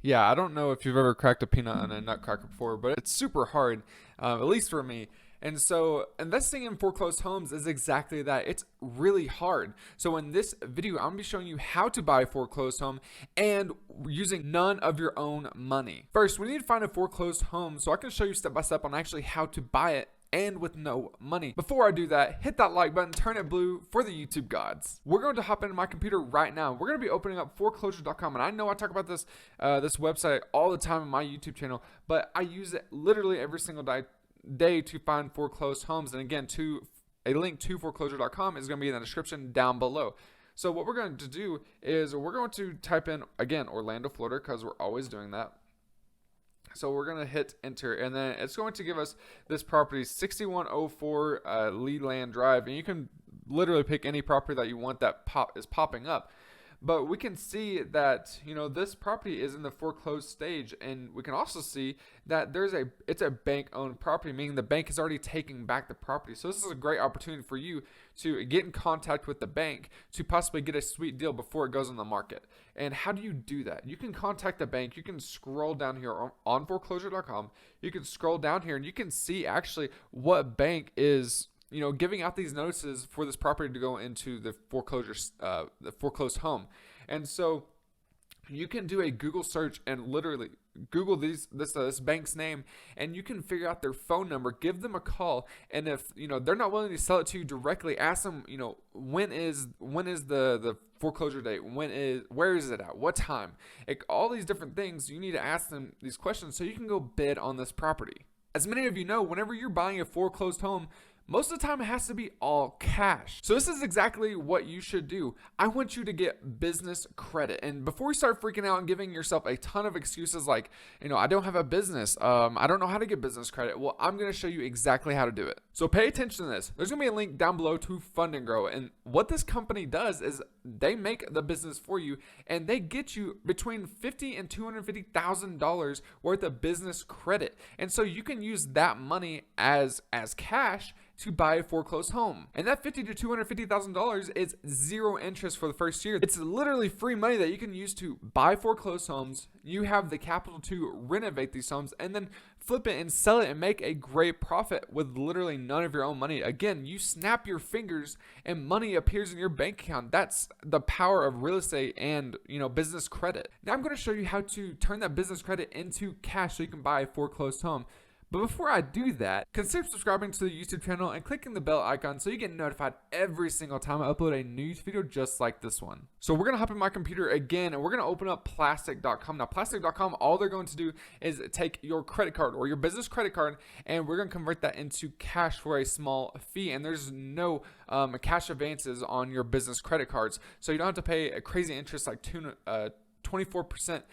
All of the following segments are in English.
Yeah, I don't know if you've ever cracked a peanut on a nutcracker before, but it's super hard, at least for me. And so, investing in foreclosed homes is exactly that. It's really hard. So, in this video, I'm gonna be showing you how to buy a foreclosed home and using none of your own money. First, we need to find a foreclosed home so I can show you step by step on actually how to buy it and with no money. Before I do that, hit that like button, turn it blue for the YouTube gods. We're going to hop into my computer right now. We're going to be opening up foreclosure.com, and I know I talk about this website all the time on my YouTube channel, but I use it literally every single day to find foreclosed homes. And again, a link to foreclosure.com is going to be in the description down below. So what we're going to do is we're going to type in, again, Orlando, Florida, because we're always doing that. So we're going to hit enter, and then it's going to give us this property, 6104 Leland Drive, and you can literally pick any property that you want that is popping up. But we can see that, this property is in the foreclosed stage, and we can also see that it's a bank-owned property, meaning the bank is already taking back the property. So this is a great opportunity for you to get in contact with the bank to possibly get a sweet deal before it goes on the market. And how do you do that? You can contact the bank. You can scroll down here on foreclosure.com. You can scroll down here, and you can see actually what bank is giving out these notices for this property to go into the foreclosed home. And so you can do a Google search and literally Google this bank's name, and you can figure out their phone number, give them a call, and if they're not willing to sell it to you directly, ask them when is the foreclosure date, where is it at, what time, all these different things. You need to ask them these questions so you can go bid on this property. As many of you know, whenever you're buying a foreclosed home, most of the time it has to be all cash. So this is exactly what you should do. I want you to get business credit. And before you start freaking out and giving yourself a ton of excuses like, I don't have a business, I don't know how to get business credit. Well, I'm going to show you exactly how to do it. So pay attention to this. There's going to be a link down below to Fund&Grow. And what this company does is they make the business for you, and they get you between $50,000 and $250,000 worth of business credit. And so you can use that money as cash to buy a foreclosed home. And that $50,000 to $250,000 is zero interest for the first year. It's literally free money that you can use to buy foreclosed homes. You have the capital to renovate these homes and then flip it and sell it and make a great profit with literally none of your own money. Again, you snap your fingers and money appears in your bank account. That's the power of real estate and business credit. Now I'm going to show you how to turn that business credit into cash so you can buy a foreclosed home. But before I do that, consider subscribing to the YouTube channel and clicking the bell icon so you get notified every single time I upload a new video just like this one. So we're going to hop in my computer again, and we're going to open up plastic.com. Now plastic.com, all they're going to do is take your credit card or your business credit card, and we're going to convert that into cash for a small fee. And there's no cash advances on your business credit cards. So you don't have to pay a crazy interest like 24%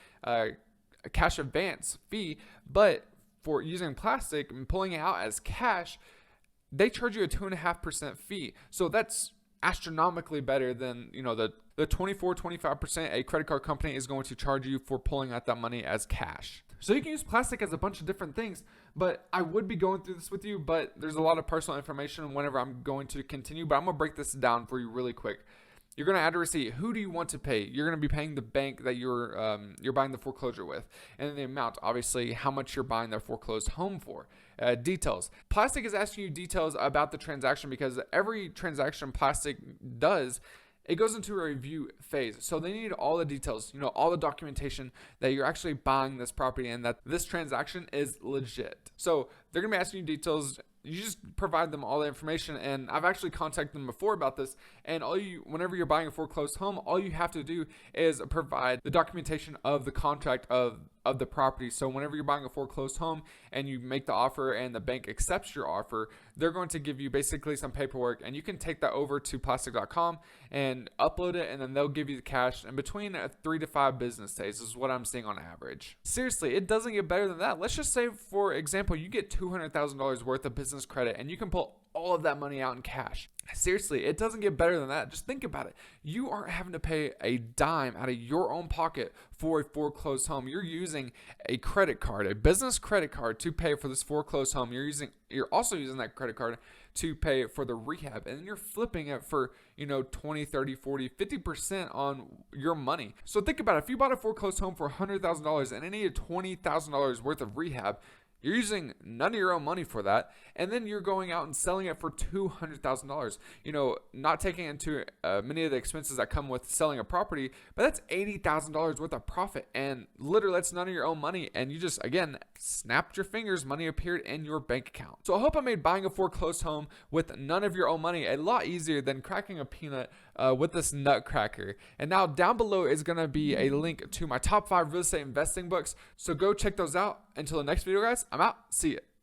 cash advance fee, but for using plastic and pulling it out as cash, they charge you a 2.5% fee. So that's astronomically better than the 24-25% a credit card company is going to charge you for pulling out that money as cash. So you can use plastic as a bunch of different things, but I would be going through this with you, but there's a lot of personal information whenever I'm going to continue, but I'm going to break this down for you really quick. You're going to add a receipt. Who do you want to pay? You're going to be paying the bank that you're buying the foreclosure with. And then the amount, obviously, how much you're buying their foreclosed home for. Details. Plastic is asking you details about the transaction because every transaction Plastic does, it goes into a review phase. So they need all the details, all the documentation that you're actually buying this property and that this transaction is legit. So they're going to be asking you details. You just provide them all the information, and I've actually contacted them before about this, and whenever you're buying a foreclosed home, all you have to do is provide the documentation of the contract of the property. So whenever you're buying a foreclosed home and you make the offer and the bank accepts your offer, they're going to give you basically some paperwork, and you can take that over to plastic.com and upload it, and then they'll give you the cash in between 3 to 5 business days. This is what I'm seeing on average. Seriously, it doesn't get better than that. Let's just say, for example, you get $200,000 worth of business credit and you can pull all of that money out in cash. Seriously, it doesn't get better than that. Just think about it. You aren't having to pay a dime out of your own pocket for a foreclosed home. You're using a credit card, a business credit card, to pay for this foreclosed home. You're also using that credit card to pay for the rehab, and then you're flipping it for 20, 30, 40, 50% on your money. So think about it. If you bought a foreclosed home for $100,000 and it needed $20,000 worth of rehab, you're using none of your own money for that, and then you're going out and selling it for $200,000. Not taking into many of the expenses that come with selling a property, but that's $80,000 worth of profit, and literally that's none of your own money, and you just, again, snapped your fingers, money appeared in your bank account. So I hope I made buying a foreclosed home with none of your own money a lot easier than cracking a peanut with this nutcracker. And now down below is going to be a link to my top 5 real estate investing books, so go check those out. Until the next video, guys, I'm out. See ya.